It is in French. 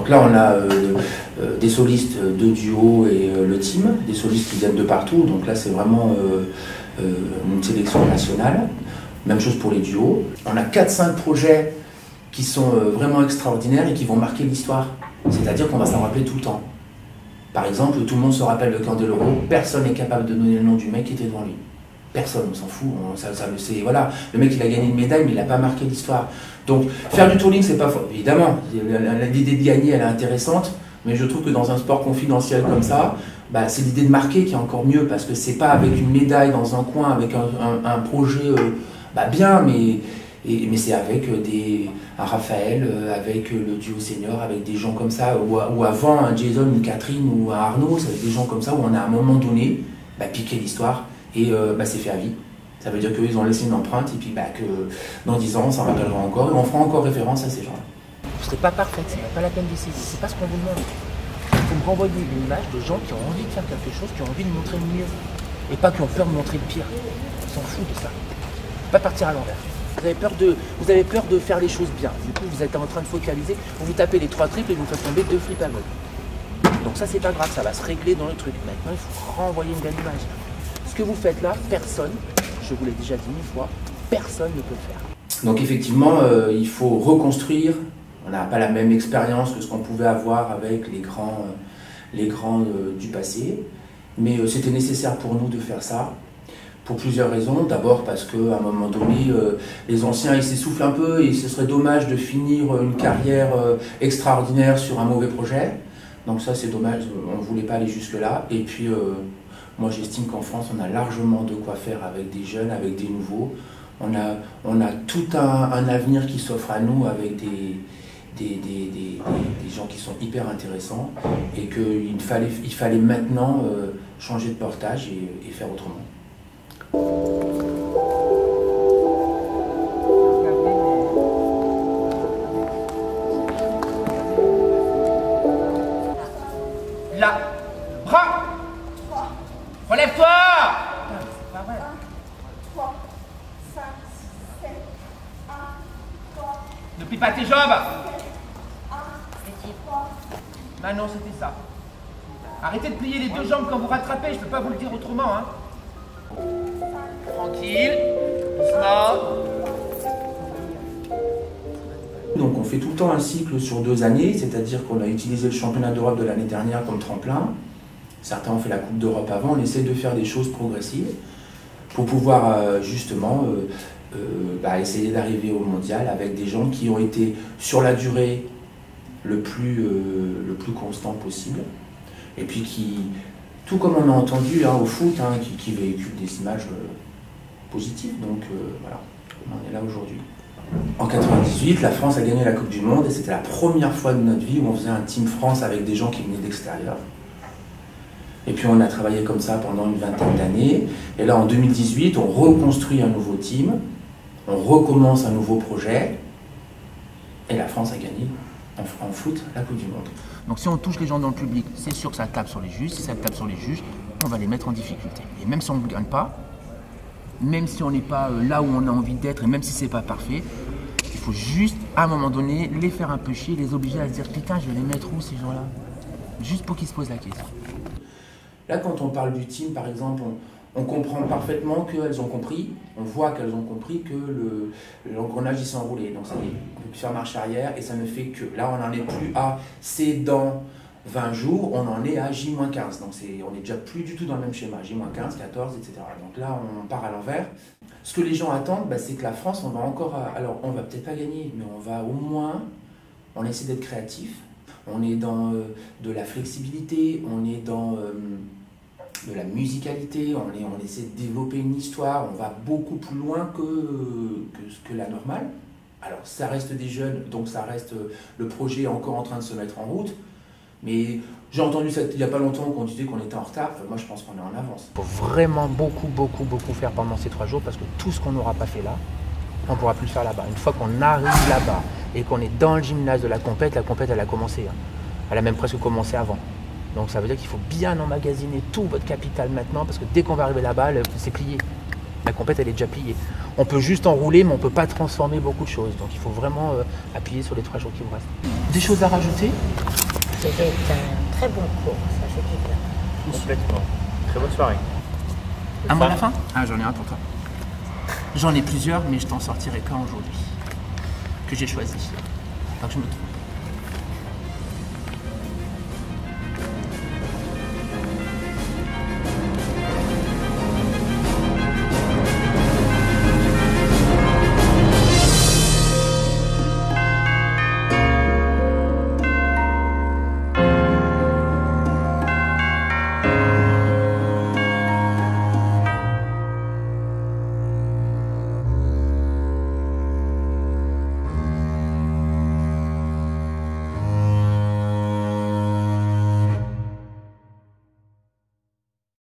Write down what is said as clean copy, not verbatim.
Donc là, on a des solistes de duo et le team, des solistes qui viennent de partout. Donc là, c'est vraiment une sélection nationale. Même chose pour les duos. On a 4-5 projets qui sont vraiment extraordinaires et qui vont marquer l'histoire. C'est-à-dire qu'on va s'en rappeler tout le temps. Par exemple, tout le monde se rappelle de Candeloro, personne n'est capable de donner le nom du mec qui était devant lui. Personne, on s'en fout, ça le sait. Voilà, le mec il a gagné une médaille, mais il n'a pas marqué l'histoire. Donc faire du touring, c'est pas faux. Évidemment, l'idée de gagner, elle est intéressante, mais je trouve que dans un sport confidentiel comme ça, bah, c'est l'idée de marquer qui est encore mieux, parce que c'est pas avec une médaille dans un coin, avec un projet bien, mais c'est avec un Raphaël, avec le duo senior, avec des gens comme ça, ou avant un Jason, une Catherine ou un Arnaud, c'est des gens comme ça où on a à un moment donné piqué l'histoire et c'est fait à vie. Ça veut dire qu'ils ont laissé une empreinte et puis que dans 10 ans, on s'en rappellera encore et on fera encore référence à ces gens-là. Vous ne serez pas parfaite, c'est pas la peine d'essayer, c'est pas ce qu'on vous demande. Il faut me renvoyer une image de gens qui ont envie de faire quelque chose, qui ont envie de montrer le mieux, et pas qui ont peur de montrer le pire. On s'en fout de ça. Pas partir à l'envers. Vous avez peur de faire les choses bien. Du coup, vous êtes en train de focaliser, vous tapez les 3 triples et vous faites tomber 2 flips à l'autre. Donc ça, c'est pas grave, ça va se régler dans le truc. Maintenant, il faut renvoyer une belle image. Ce que vous faites là, personne, je vous l'ai déjà dit 1000 fois, personne ne peut le faire. Donc effectivement, il faut reconstruire. On n'a pas la même expérience que ce qu'on pouvait avoir avec les grands du passé. Mais c'était nécessaire pour nous de faire ça. Pour plusieurs raisons. D'abord parce qu'à un moment donné, les anciens ils s'essoufflent un peu et ce serait dommage de finir une carrière extraordinaire sur un mauvais projet. Donc ça c'est dommage, on ne voulait pas aller jusque-là. Et puis moi j'estime qu'en France on a largement de quoi faire avec des jeunes, avec des nouveaux. On a tout un avenir qui s'offre à nous avec des gens qui sont hyper intéressants et qu'il fallait maintenant changer de portage et faire autrement. Là, bras. 3. Relève-toi. C'est pas vrai. 1, 3, 5, 6, 7, 1, 3. Ne plie pas tes jambes. 1, 3. Manon, c'était ça. Arrêtez de plier les 2 jambes quand vous rattrapez, je peux pas vous le dire autrement, hein. Tranquille, doucement. Donc on fait tout le temps un cycle sur 2 années, c'est-à-dire qu'on a utilisé le championnat d'Europe de l'année dernière comme tremplin. Certains ont fait la Coupe d'Europe avant, on essaie de faire des choses progressives pour pouvoir justement essayer d'arriver au mondial avec des gens qui ont été sur la durée le plus constant possible et puis qui, tout comme on a entendu au foot, qui véhiculent des images positives. Donc voilà, on en est là aujourd'hui. En 98, la France a gagné la Coupe du Monde et c'était la première fois de notre vie où on faisait un Team France avec des gens qui venaient d'extérieur. Et puis on a travaillé comme ça pendant une vingtaine d'années. Et là en 2018, on reconstruit un nouveau team, on recommence un nouveau projet et la France a gagné en foot la Coupe du Monde. Donc si on touche les gens dans le public, c'est sûr que ça tape sur les juges. Si ça tape sur les juges, on va les mettre en difficulté. Et même si on ne gagne pas, même si on n'est pas là où on a envie d'être et même si c'est pas parfait, il faut juste, à un moment donné, les faire un peu chier, les obliger à se dire « Putain, je vais les mettre où ces gens-là ?» Juste pour qu'ils se posent la question. Là, quand on parle du team, par exemple, on comprend parfaitement qu'elles ont compris, on voit qu'elles ont compris que l'engrenage s'est enroulé. Donc ça y est, on ne peut plus faire marche arrière et ça ne fait que. Là, on n'en est plus à c'est dans 20 jours, on en est à J-15. Donc on n'est déjà plus du tout dans le même schéma, J-15, 14, etc. Donc là, on part à l'envers. Ce que les gens attendent, c'est que la France, on va encore. Alors, on va peut-être pas gagner, mais on va au moins. On essaie d'être créatif. On est dans de la flexibilité, on est dans de la musicalité, on essaie de développer une histoire, on va beaucoup plus loin que la normale. Alors ça reste des jeunes, donc ça reste le projet est encore en train de se mettre en route, mais j'ai entendu ça il n'y a pas longtemps qu'on disait qu'on était en retard. Moi je pense qu'on est en avance. Il faut vraiment beaucoup faire pendant ces 3 jours parce que tout ce qu'on n'aura pas fait là, on ne pourra plus le faire là-bas. Une fois qu'on arrive là-bas et qu'on est dans le gymnase de la compète elle a commencé. Elle a même presque commencé avant. Donc ça veut dire qu'il faut bien emmagasiner tout votre capital maintenant parce que dès qu'on va arriver là-bas, c'est plié. La compète, elle est déjà pliée. On peut juste enrouler, mais on ne peut pas transformer beaucoup de choses. Donc il faut vraiment appuyer sur les 3 jours qui vous restent. Des choses à rajouter? C'était un très bon cours, ça fait du bien. Complètement. Très bonne soirée. Un mot à la fin? Ah, j'en ai un pour toi. J'en ai plusieurs, mais je t'en sortirai qu'un aujourd'hui. Que j'ai choisi. Pas que je me trompe.